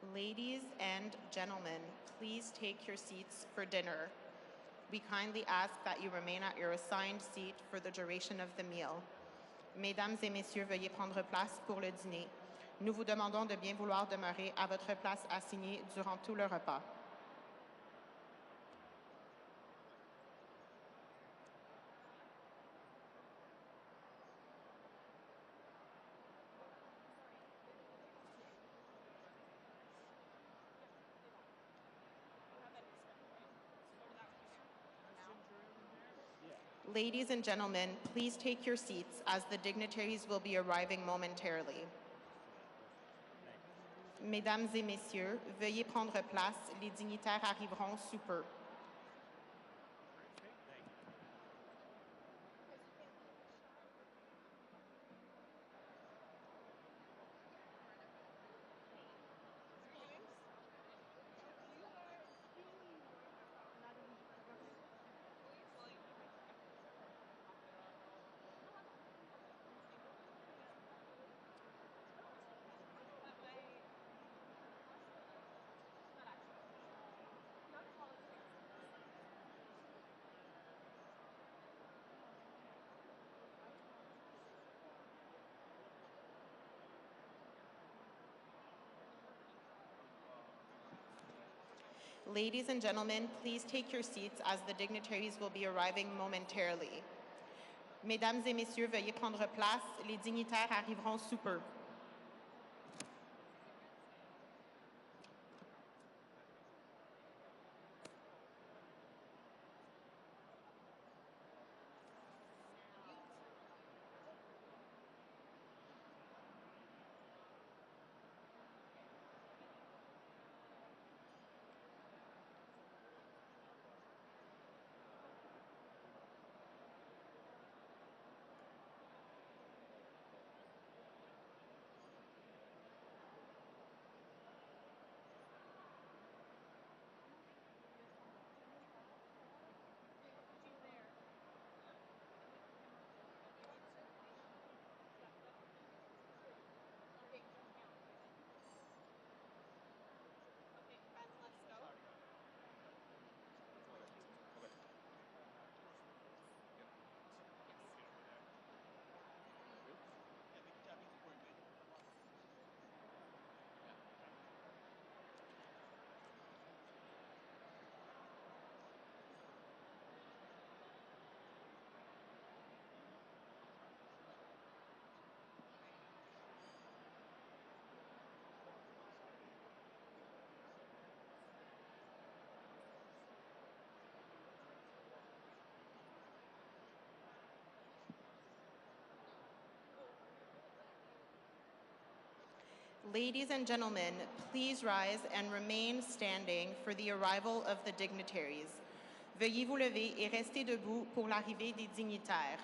Ladies and gentlemen, please take your seats for dinner. We kindly ask that you remain at your assigned seat for the duration of the meal. Mesdames et messieurs, veuillez prendre place pour le dîner. Nous vous demandons de bien vouloir demeurer à votre place assignée durant tout le repas. Ladies and gentlemen, please take your seats as the dignitaries will be arriving momentarily. Mesdames et messieurs, veuillez prendre place, les dignitaires arriveront sous peu. Ladies and gentlemen, please take your seats as the dignitaries will be arriving momentarily. Mesdames et messieurs, veuillez prendre place. Les dignitaires arriveront sous peu. Ladies and gentlemen, please rise and remain standing for the arrival of the dignitaries. Veuillez vous lever et rester debout pour l'arrivée des dignitaires.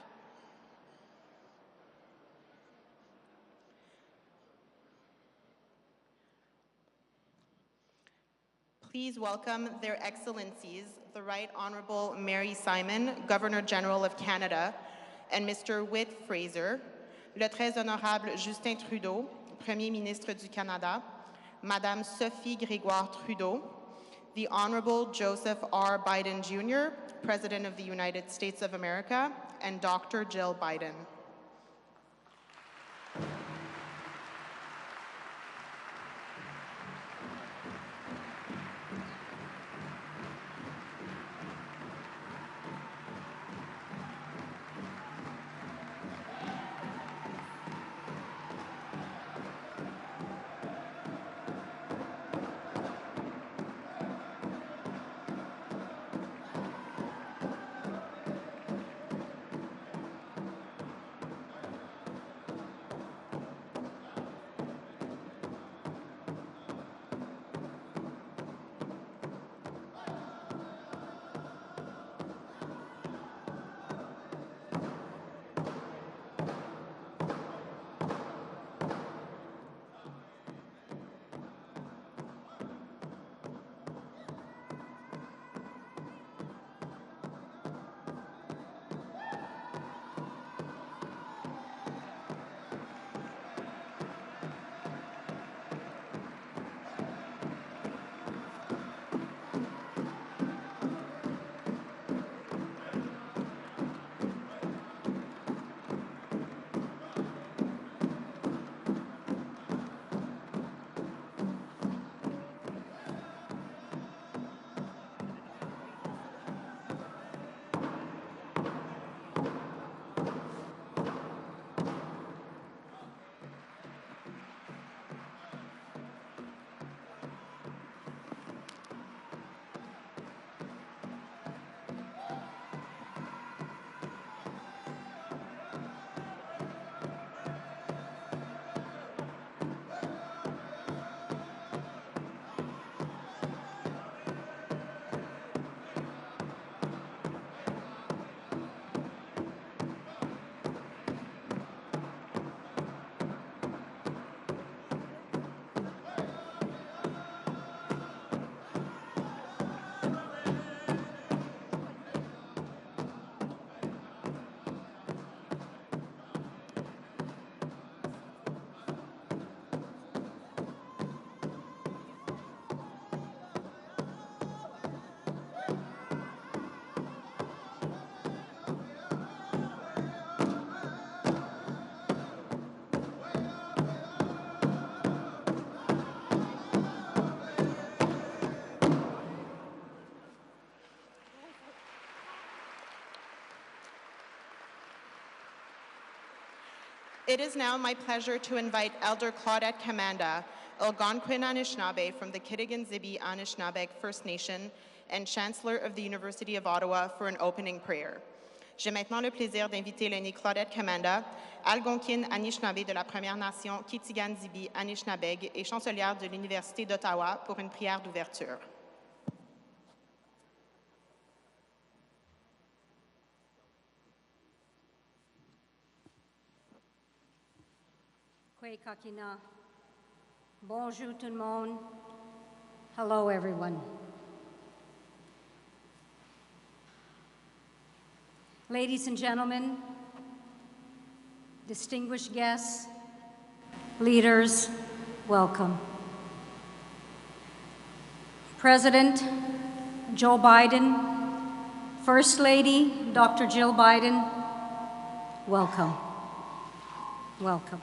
Please welcome their excellencies, the Right Honourable Mary Simon, Governor General of Canada, and Mr. Whit Fraser, le très honorable Justin Trudeau, Premier ministre du Canada, Madame Sophie Grégoire Trudeau, the Honourable Joseph R. Biden Jr., President of the United States of America, and Dr. Jill Biden. It is now my pleasure to invite Elder Claudette Kamanda, Algonquin Anishinaabe from the Kitigan-Zibi Anishinaabe First Nation and Chancellor of the University of Ottawa for an opening prayer. J'ai maintenant le plaisir d'inviter l'aînée Claudette Kamanda, Algonquin Anishinaabe de la Première Nation Kitigan-Zibi Anishinaabe et chancelière de l'Université d'Ottawa pour une prière d'ouverture. Kakina. Bonjour tout le monde. Hello everyone. Ladies and gentlemen, distinguished guests, leaders, welcome. President Joe Biden, First Lady Dr. Jill Biden, welcome. Welcome.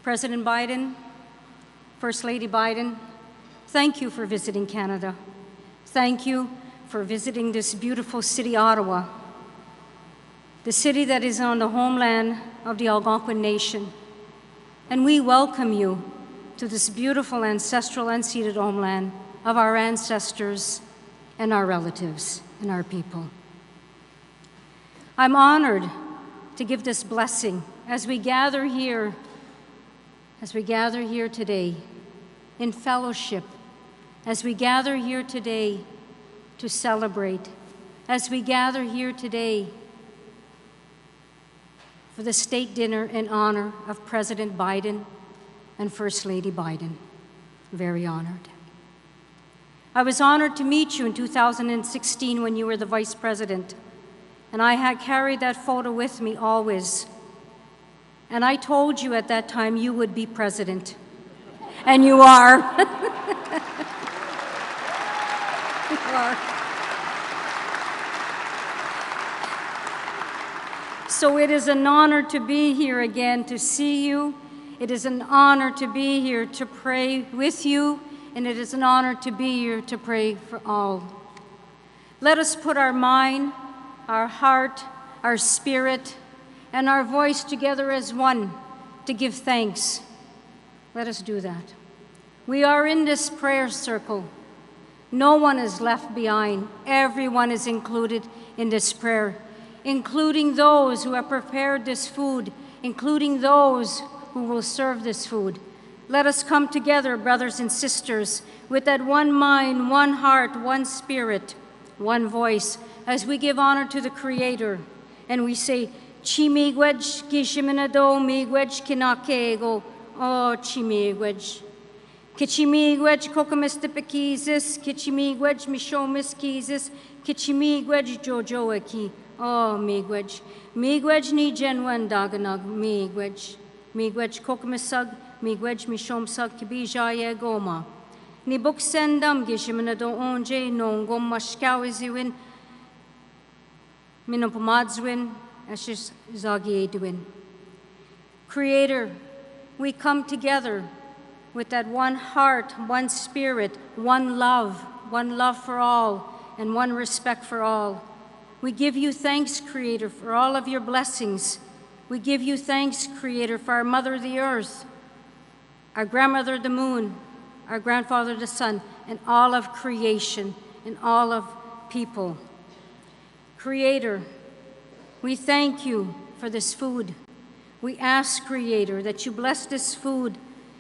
President Biden, First Lady Biden, thank you for visiting Canada. Thank you for visiting this beautiful city, Ottawa, the city that is on the homeland of the Algonquin Nation. And we welcome you to this beautiful ancestral unceded homeland of our ancestors and our relatives and our people. I'm honored to give this blessing as we gather here today in fellowship, as we gather here today to celebrate, as we gather here today for the state dinner in honor of President Biden and First Lady Biden. Very honored. I was honored to meet you in 2016 when you were the Vice President, and I had carried that photo with me always. And I told you at that time you would be president. And you are. You are. So it is an honor to be here again to see you. It is an honor to be here to pray with you, and it is an honor to be here to pray for all. Let us put our mind, our heart, our spirit, and our voice together as one to give thanks. Let us do that. We are in this prayer circle. No one is left behind. Everyone is included in this prayer, including those who have prepared this food, including those who will serve this food. Let us come together, brothers and sisters, with that one mind, one heart, one spirit, one voice, as we give honor to the Creator, and we say, Chimigwej kishiminado migwej kinakego o chimigwej. Kichimigwej kokomistipikizis, kichimigwej mishomiskizis, kichimigwej jojoaki o migwej. Migwej ni genwan daganag migwej. Migwej kokomisag, migwej mishomsag kibijaya goma. Ni buksendam gishiminado onje nongom mashkawiziwin minopamadzwin. Creator, we come together with that one heart, one spirit, one love for all, and one respect for all. We give you thanks, Creator, for all of your blessings. We give you thanks, Creator, for our Mother, the Earth, our grandmother, the Moon, our grandfather, the Sun, and all of creation, and all of people. Creator, we thank you for this food. We ask, Creator, that you bless this food,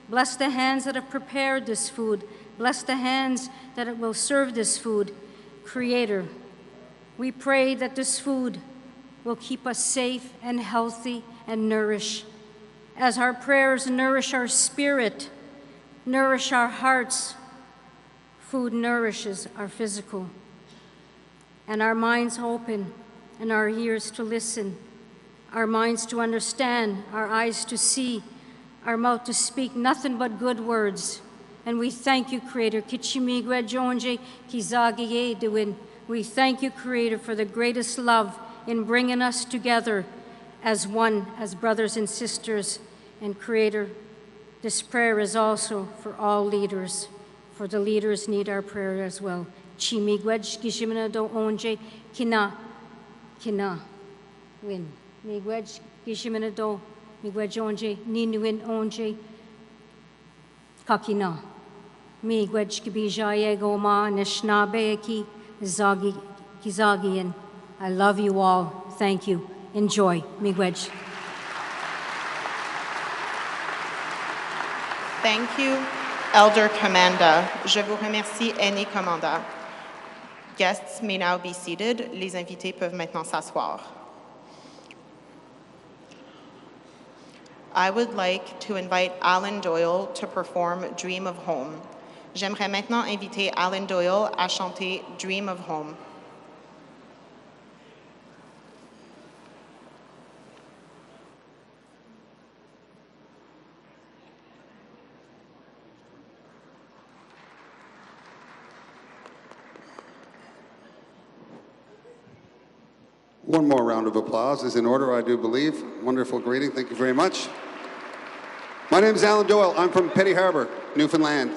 bless the hands that have prepared this food, bless the hands that will serve this food. Creator, we pray that this food will keep us safe and healthy and nourish. As our prayers nourish our spirit, nourish our hearts, food nourishes our physical, and our minds open, and our ears to listen, our minds to understand, our eyes to see, our mouth to speak nothing but good words. And we thank you, Creator. We thank you, Creator, for the greatest love in bringing us together as one, as brothers and sisters. And Creator, This prayer is also for all leaders, for the leaders need our prayer as well. Chi miigwech gishimina do onje kina win. Miigwech gishimina do miigwech onje ninuin onje kakina. Miigwech kibijaye goma nishnabe ki zagi kizagian. I love you all. Thank you. Enjoy. Miigwech. Thank you, Elder Commanda. Je vous remercie, Aîné Commanda. Guests may now be seated. Les invités peuvent maintenant s'asseoir. I would like to invite Alan Doyle to perform Dream of Home. J'aimerais maintenant inviter Alan Doyle à chanter Dream of Home. One more round of applause is in order, I do believe. Wonderful greeting, thank you very much. My name is Alan Doyle. I'm from Petty Harbour, Newfoundland.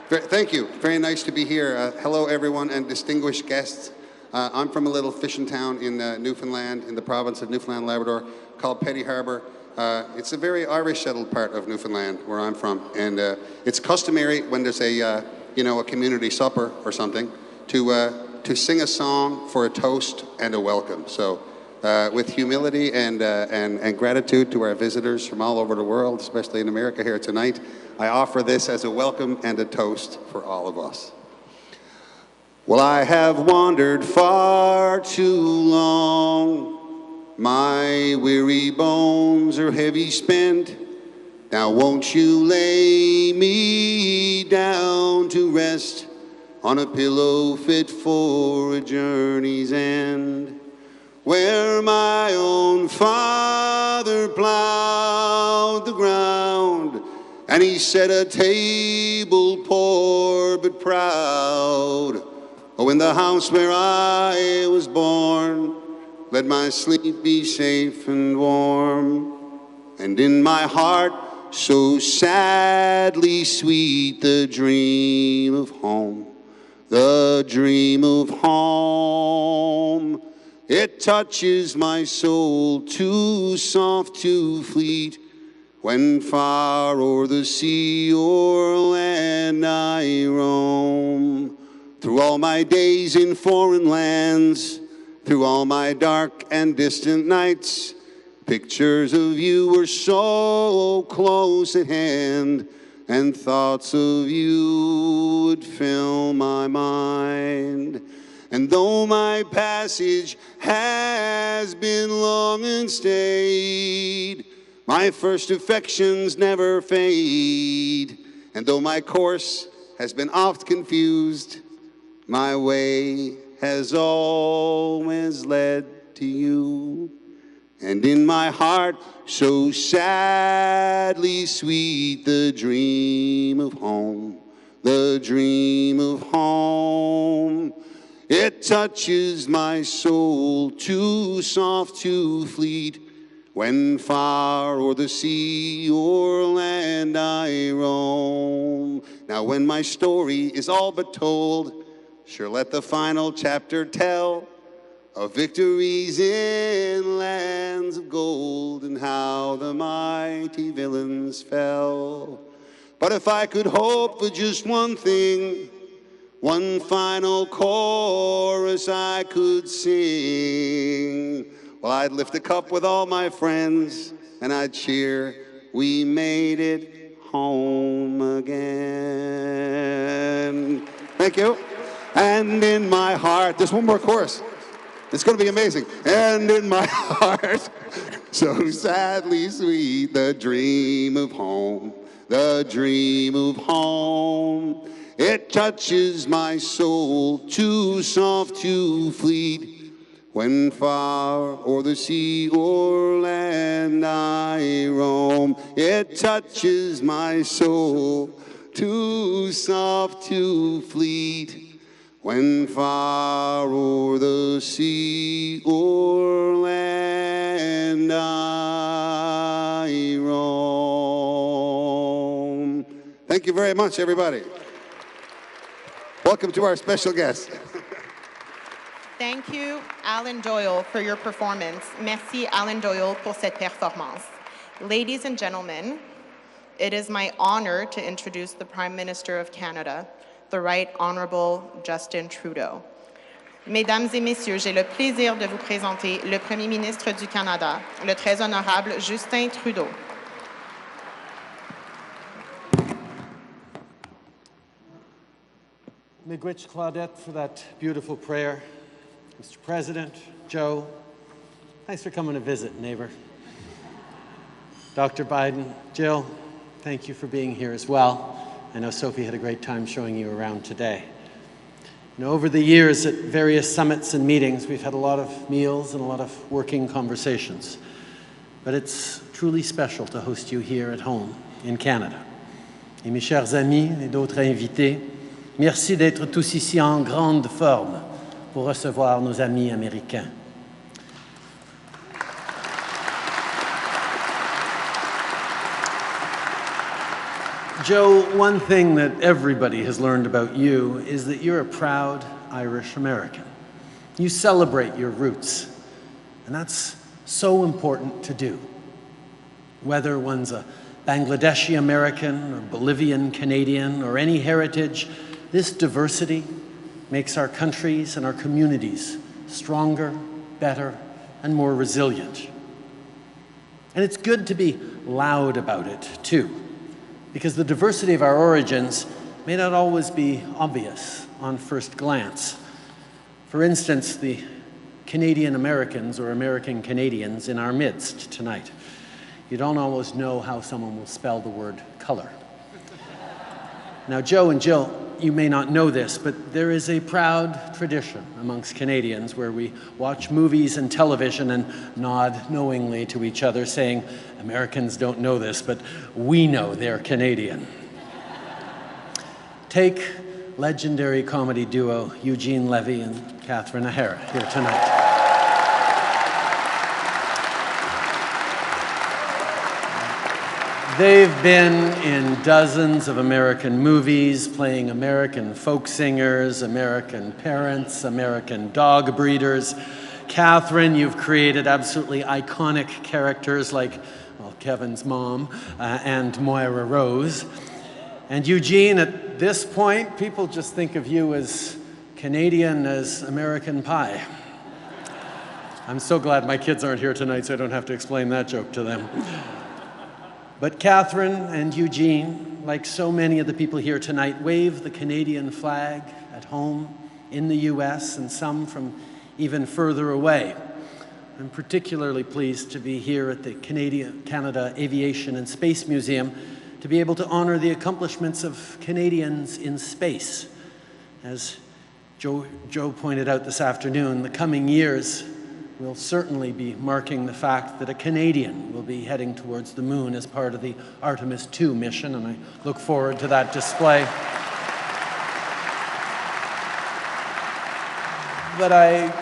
Thank you, very nice to be here. Hello everyone and distinguished guests. I'm from a little fishing town in Newfoundland, in the province of Newfoundland, Labrador, called Petty Harbour. It's a very Irish settled part of Newfoundland, where I'm from. And it's customary when there's a community supper or something to sing a song for a toast and a welcome. So with humility and gratitude to our visitors from all over the world, especially in America here tonight, I offer this as a welcome and a toast for all of us. Well, I have wandered far too long. My weary bones are heavy spent. Now won't you lay me down to rest on a pillow fit for a journey's end, where my own father plowed the ground, and he set a table poor but proud. Oh, in the house where I was born, let my sleep be safe and warm, and in my heart so sadly sweet the dream of home. The dream of home, it touches my soul, too soft, too fleet. When far o'er the sea or land I roam, through all my days in foreign lands, through all my dark and distant nights, pictures of you were so close at hand, and thoughts of you would fill my mind. And though my passage has been long and stayed, my first affections never fade. And though my course has been oft confused, my way has always led to you. And in my heart, so sadly sweet, the dream of home, the dream of home. It touches my soul, too soft, too fleet. When far o'er the sea or land I roam. Now when my story is all but told, sure let the final chapter tell of victories in lands of gold, and how the mighty villains fell. But if I could hope for just one thing, one final chorus I could sing, well, I'd lift a cup with all my friends and I'd cheer, we made it home again. Thank you. And in my heart, there's one more chorus. It's going to be amazing. And in my heart, so sadly sweet, the dream of home, the dream of home. It touches my soul, too soft, too fleet. When far o'er the sea or land I roam, it touches my soul, too soft, too fleet. When far o'er the sea or land I roam. Thank you very much, everybody. Welcome to our special guest. Thank you, Alan Doyle, for your performance. Merci, Alan Doyle, pour cette performance. Ladies and gentlemen, it is my honor to introduce the Prime Minister of Canada, the Right Honourable Justin Trudeau. Mesdames et messieurs, j'ai le plaisir de vous présenter le Premier ministre du Canada, le très honorable Justin Trudeau. Miigwech Claudette for that beautiful prayer. Mr. President, Joe, thanks for coming to visit, neighbor. Dr. Biden, Jill, thank you for being here as well. I know Sophie had a great time showing you around today. You know, over the years at various summits and meetings, we've had a lot of meals and a lot of working conversations. But it's truly special to host you here at home in Canada. Et mes chers amis et d'autres invités, merci d'être tous ici en grande forme pour recevoir nos amis américains. Joe, one thing that everybody has learned about you is that you're a proud Irish American. You celebrate your roots, and that's so important to do. Whether one's a Bangladeshi American or Bolivian Canadian or any heritage, this diversity makes our countries and our communities stronger, better, and more resilient. And it's good to be loud about it, too, because the diversity of our origins may not always be obvious on first glance. For instance, the Canadian Americans or American Canadians in our midst tonight. You don't always know how someone will spell the word color. Now, Joe and Jill, you may not know this, but there is a proud tradition amongst Canadians where we watch movies and television and nod knowingly to each other, saying, Americans don't know this, but we know they're Canadian. Take legendary comedy duo Eugene Levy and Catherine O'Hara here tonight. They've been in dozens of American movies, playing American folk singers, American parents, American dog breeders. Catherine, you've created absolutely iconic characters like, well, Kevin's mom and Moira Rose. And Eugene, at this point, people just think of you as Canadian as American Pie. I'm so glad my kids aren't here tonight, so I don't have to explain that joke to them. But Catherine and Eugene, like so many of the people here tonight, wave the Canadian flag at home, in the US, and some from even further away. I'm particularly pleased to be here at the Canada Aviation and Space Museum to be able to honor the accomplishments of Canadians in space. As Joe pointed out this afternoon, the coming years will certainly be marking the fact that a Canadian will be heading towards the moon as part of the Artemis II mission, and I look forward to that display. But I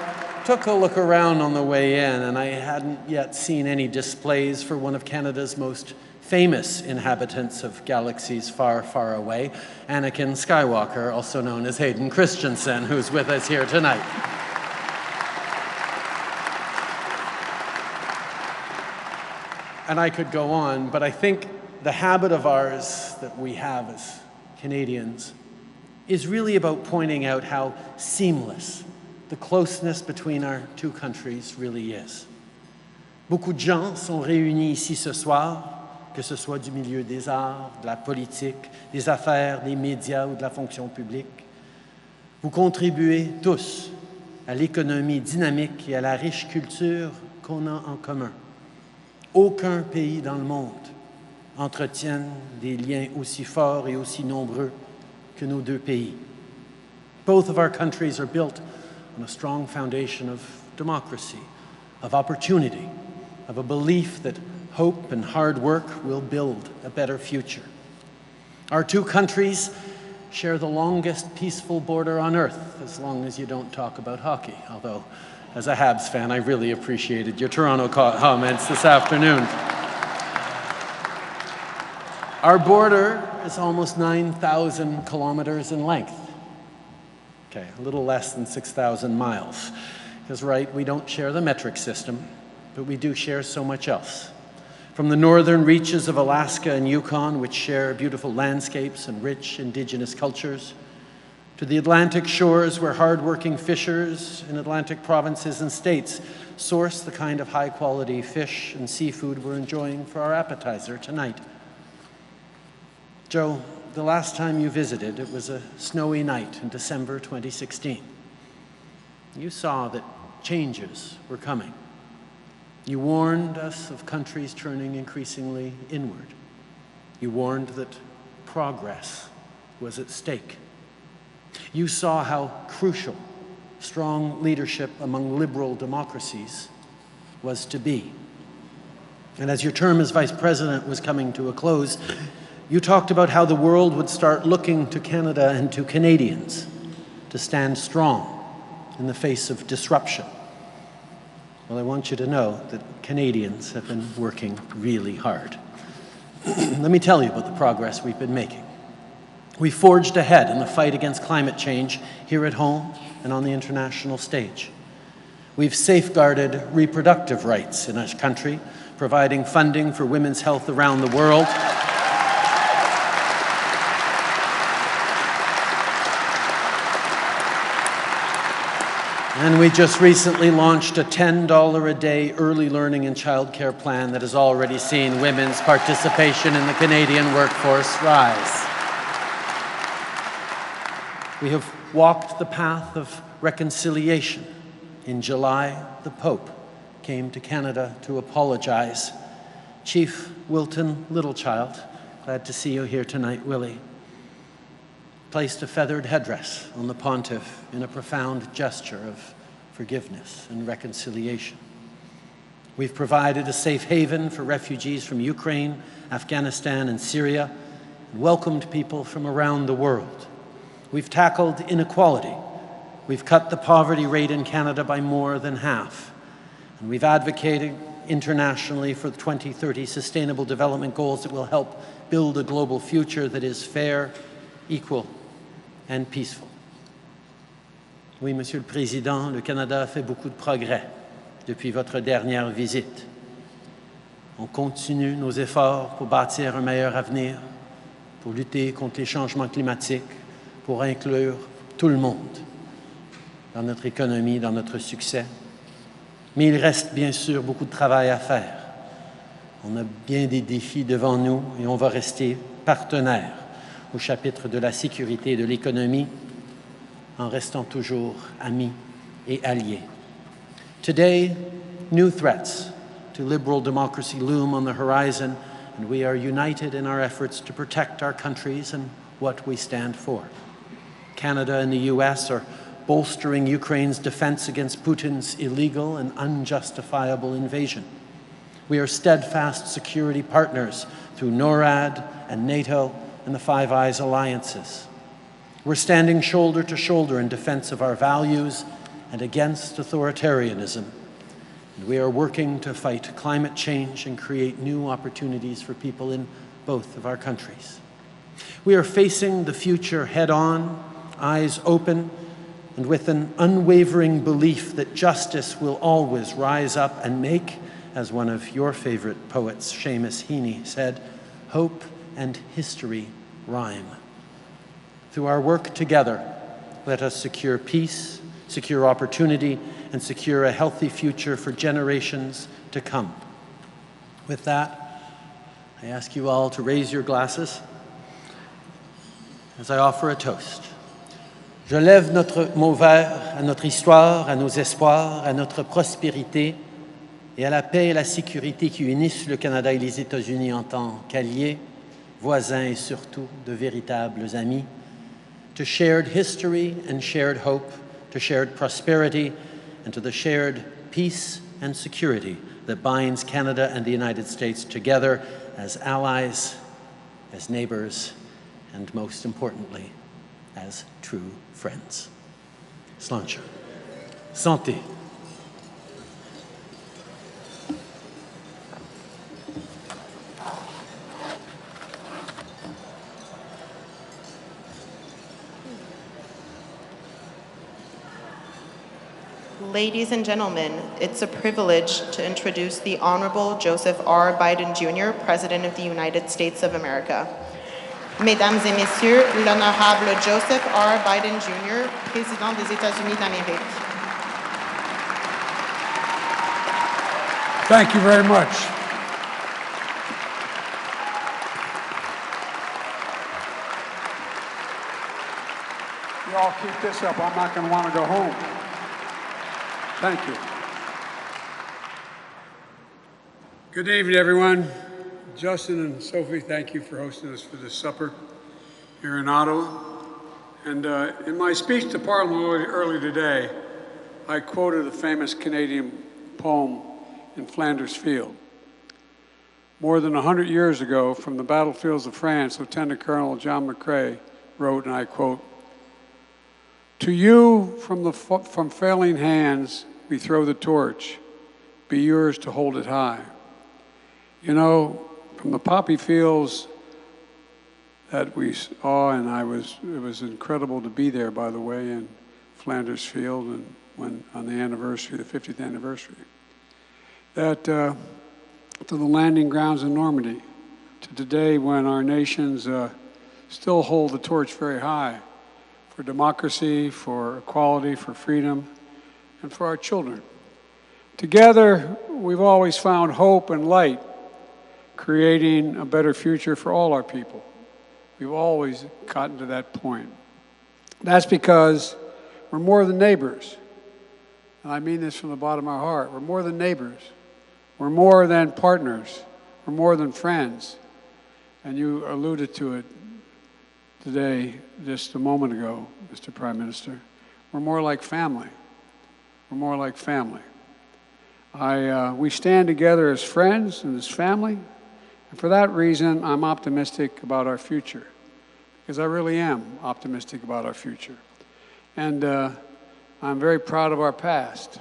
took a look around on the way in, and I hadn't yet seen any displays for one of Canada's most famous inhabitants of galaxies far, far away, Anakin Skywalker, also known as Hayden Christensen, who's with us here tonight. And I could go on, but I think the habit of ours that we have as Canadians is really about pointing out how seamless the closeness between our two countries really is. Beaucoup de gens sont réunis ici ce soir, que ce soit du milieu des arts, de la politique, des affaires, des médias ou de la fonction publique. Vous contribuez tous à l'économie dynamique et à la riche culture qu'on a en commun. Aucun pays dans le monde entretient des liens aussi forts et aussi nombreux que nos deux pays. Both of our countries are built on a strong foundation of democracy, of opportunity, of a belief that hope and hard work will build a better future. Our two countries share the longest peaceful border on earth, as long as you don't talk about hockey, although as a Habs fan, I really appreciated your Toronto comments this afternoon. Our border is almost 9,000 kilometers in length. Okay, a little less than 6,000 miles. Because, right, we don't share the metric system, but we do share so much else. From the northern reaches of Alaska and Yukon, which share beautiful landscapes and rich indigenous cultures, to the Atlantic shores where hardworking fishers in Atlantic provinces and states source the kind of high-quality fish and seafood we're enjoying for our appetizer tonight. Joe, the last time you visited, it was a snowy night in December 2016. You saw that changes were coming. You warned us of countries turning increasingly inward. You warned that progress was at stake. You saw how crucial strong leadership among liberal democracies was to be. And as your term as Vice President was coming to a close, you talked about how the world would start looking to Canada and to Canadians to stand strong in the face of disruption. Well, I want you to know that Canadians have been working really hard. Let me tell you about the progress we've been making. We forged ahead in the fight against climate change here at home and on the international stage. We've safeguarded reproductive rights in our country, providing funding for women's health around the world. And we just recently launched a $10 a day early learning and childcare plan that has already seen women's participation in the Canadian workforce rise. We have walked the path of reconciliation. In July, the Pope came to Canada to apologize. Chief Wilton Littlechild, glad to see you here tonight, Willie, placed a feathered headdress on the pontiff in a profound gesture of forgiveness and reconciliation. We've provided a safe haven for refugees from Ukraine, Afghanistan, and Syria, and welcomed people from around the world. We've tackled inequality. We've cut the poverty rate in Canada by more than half. And we've advocated internationally for the 2030 Sustainable Development Goals that will help build a global future that is fair, equal, and peaceful. Oui, Monsieur le Président, le Canada a fait beaucoup de progrès depuis votre dernière visite. On continue nos efforts pour bâtir un meilleur avenir, pour lutter contre les changements climatiques, pour inclure tout le monde dans notre économie, dans notre succès. Mais il reste bien sûr beaucoup de travail à faire. On a bien des défis devant nous et on va rester partenaire au chapitre de la sécurité et de l'économie en restant toujours amis et alliés. Today, new threats to liberal democracy loom on the horizon, and we are united in our efforts to protect our countries and what we stand for. Canada and the US are bolstering Ukraine's defense against Putin's illegal and unjustifiable invasion. We are steadfast security partners through NORAD and NATO and the Five Eyes alliances. We're standing shoulder to shoulder in defense of our values and against authoritarianism. And we are working to fight climate change and create new opportunities for people in both of our countries. We are facing the future head-on, eyes open, and with an unwavering belief that justice will always rise up and make, as one of your favorite poets, Seamus Heaney, said, hope and history rhyme. Through our work together, let us secure peace, secure opportunity, and secure a healthy future for generations to come. With that, I ask you all to raise your glasses as I offer a toast. Je lève mon verre à notre histoire, à nos espoirs, à notre prospérité et à la paix et la sécurité qui unissent le Canada et les États-Unis en tant qu'alliés, voisins et surtout de véritables amis, to shared history and shared hope, to shared prosperity, and to the shared peace and security that binds Canada and the United States together as allies, as neighbors, and most importantly, as true friends. Sláinte. Santé. Ladies and gentlemen, it's a privilege to introduce the Honorable Joseph R. Biden Jr., President of the United States of America. Mesdames et Messieurs, l'Honorable Joseph R. Biden Jr., Président des États-Unis d'Amérique. Thank you very much. You all keep this up. I'm not going to want to go home. Thank you. Good evening, everyone. Justin and Sophie, thank you for hosting us for this supper here in Ottawa. And in my speech to Parliament early today, I quoted a famous Canadian poem in Flanders Field. More than 100 years ago, from the battlefields of France, Lieutenant Colonel John McCrae wrote, and I quote, "To you from failing hands we throw the torch, be yours to hold it high." You know, from the poppy fields that we saw, and it was incredible to be there, by the way, in Flanders Field, and when on the anniversary, the 50th anniversary, that to the landing grounds in Normandy, to today when our nations still hold the torch very high for democracy, for equality, for freedom, and for our children. Together, we've always found hope and light, creating a better future for all our people. We've always gotten to that point. That's because we're more than neighbors. And I mean this from the bottom of our heart. We're more than neighbors. We're more than partners. We're more than friends. And you alluded to it today, just a moment ago, Mr. Prime Minister. We're more like family. We're more like family. We stand together as friends and as family. And for that reason, I'm optimistic about our future, because I really am optimistic about our future. And I'm very proud of our past.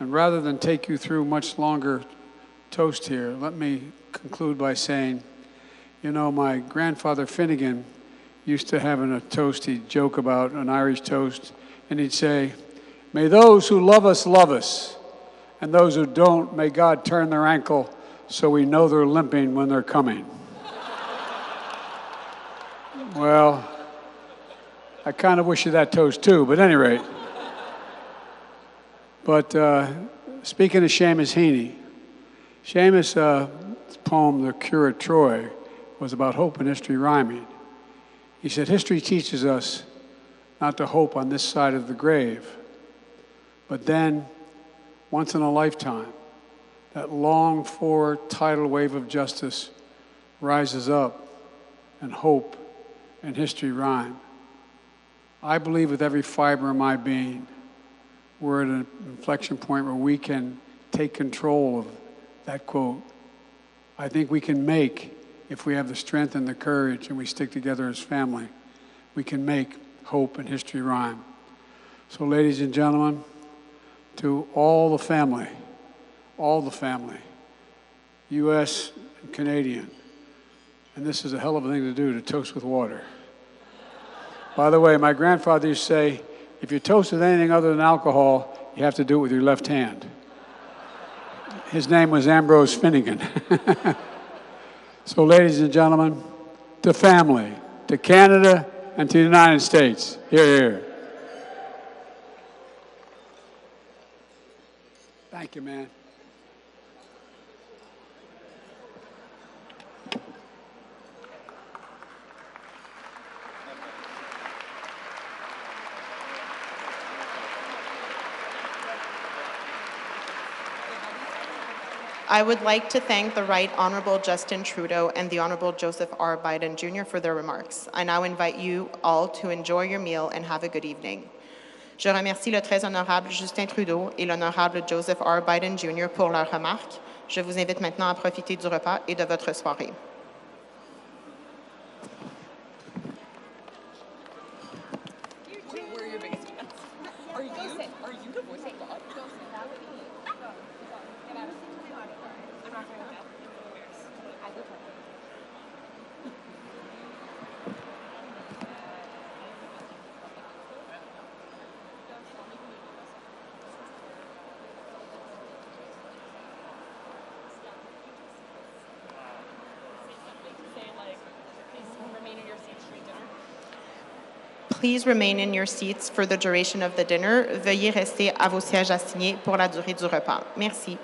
And rather than take you through much longer toast here, let me conclude by saying, you know, my grandfather Finnegan used to have in a toast, he'd joke about an Irish toast, and he'd say, "May those who love us, and those who don't, may God turn their ankle so we know they're limping when they're coming." Well, I kind of wish you that toast too, but at any rate. But speaking of Seamus Heaney, Seamus' poem, The Cure at Troy, was about hope and history rhyming. He said, history teaches us not to hope on this side of the grave, but then, once in a lifetime, that longed-for tidal wave of justice rises up, and hope and history rhyme. I believe with every fiber of my being, we're at an inflection point where we can take control of that quote. I think we can make, if we have the strength and the courage and we stick together as family, we can make hope and history rhyme. So ladies and gentlemen, to all the family, U.S. and Canadian, and this is a hell of a thing to do, to toast with water. By the way, my grandfather used to say, if you toast with anything other than alcohol, you have to do it with your left hand. His name was Ambrose Finnegan. So ladies and gentlemen, to family, to Canada, and to the United States, hear, hear. Thank you, man. I would like to thank the Right Honourable Justin Trudeau and the Honourable Joseph R. Biden Jr. for their remarks. I now invite you all to enjoy your meal and have a good evening. Je remercie le très honorable Justin Trudeau et l'honorable Joseph R. Biden Jr. pour leurs remarques. Je vous invite maintenant à profiter du repas et de votre soirée. Please remain in your seats for the duration of the dinner. Veuillez rester à vos sièges assignés pour la durée du repas. Merci.